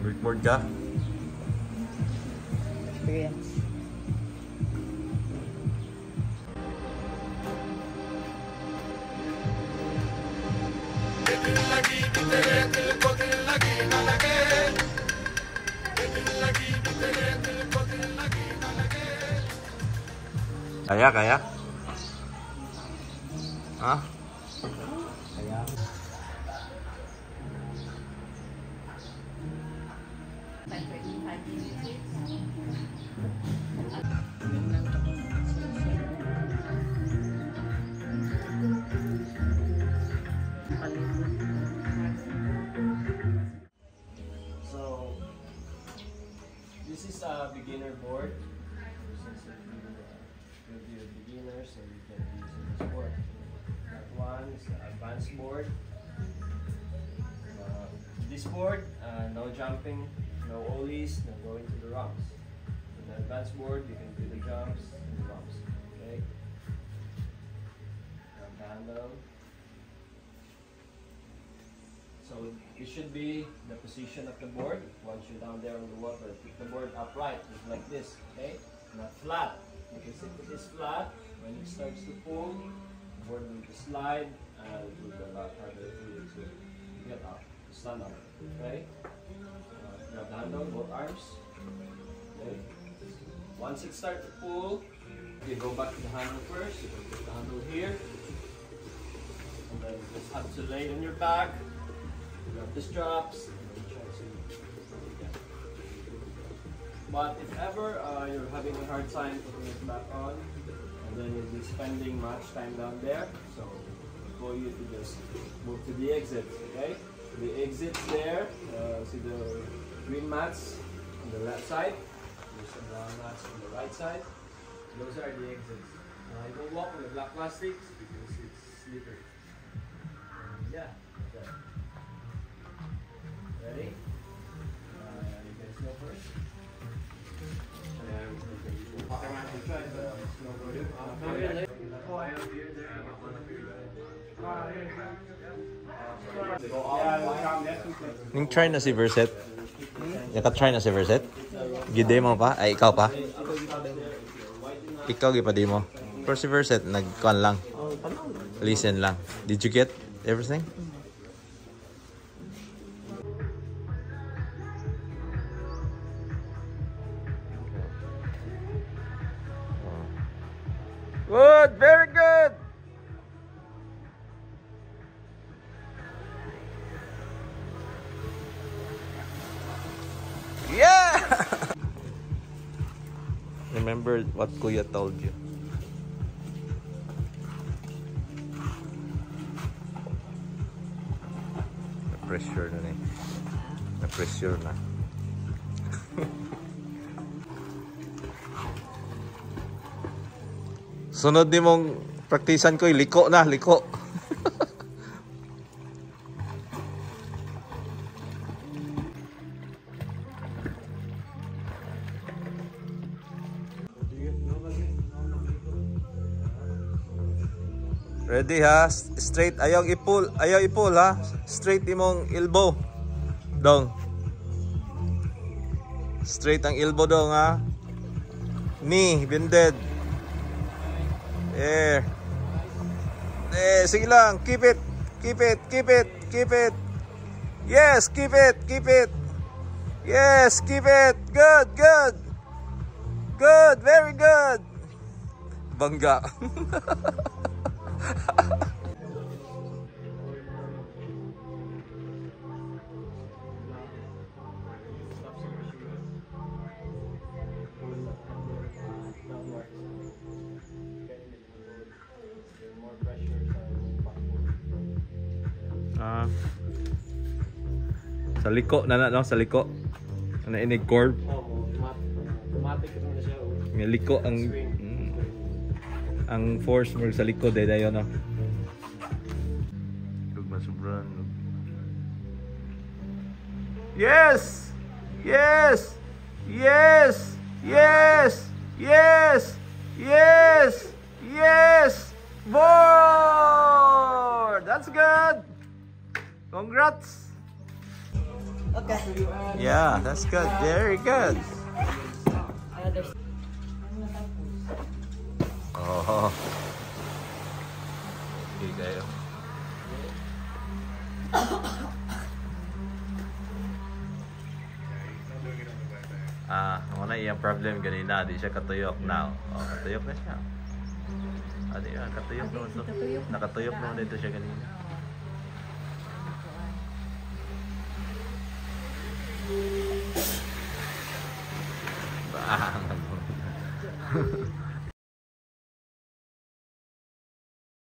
Record ka? Experience. Kaya? Ha? Kaya. So this is a beginner board. Since you're beginners, so you can use this board. That one is the advanced board. This board, no jumping, no ollies, no going to the rumps. In the advanced board, you can do the jumps and the rumps. Okay. Grab the handle. So it should be the position of the board. Once you're down there on the water, pick the board upright, just like this. Okay, not flat. Because if it is flat, when it starts to pull, the board will slide and it will be a lot harder to get up, stand up. Okay? Grab the handle, both arms. Okay. Once it starts to pull, you go back to the handle first. You can put the handle here. And then you just have to lay on your back. Grab the straps. And then try to get. But if ever you're having a hard time putting it back on, and then you'll be spending much time down there, so for you to just move to the exit, okay? The exits there, see the green mats on the left side, there's some brown mats on the right side. Those are the exits. Don't walk on the black plastics because it's slippery. Yeah, okay. Ready? You guys go first. Try the snowboarding. Oh, I have beer there. Try na si Verset. Naka-try na si Verset? Gide mo pa? Ay, ikaw pa? Ikaw gipadi mo. Pero si Verset, nag-con lang. Listen lang. Did you get everything? Good! Very good! Yeah! Remember what Kuya told you. Na-pressure na eh. Na-pressure na. Sunod ni mong praktisan ko, liko na, liko. Ready ha? Straight, ayaw i-pull ha? Straight imong elbow. Dong. Straight ang elbow dong ha? Knee, bended. There. There, sige lang. Keep it. Keep it. Keep it. Keep it. Yes, keep it. Keep it. Yes, keep it. Good, good. Good, very good. Bangga. Sa liko na no, sa liko. Ano ini curve? Automatic na siya. May liko ang force mo sa liko day dayon no. Tug masubran. Yes! Yes! Yes! Yes! Yes! Yes! Yes! Board! That's good! Congrats! Okay. Yeah, that's good. Very good. Oh. Okay kayo. Wala iyang problem ganina. Di siya katuyok now. Oh, katuyok na siya. Ano yan? Katuyok naman to. Nakatuyok naman dito siya ganina.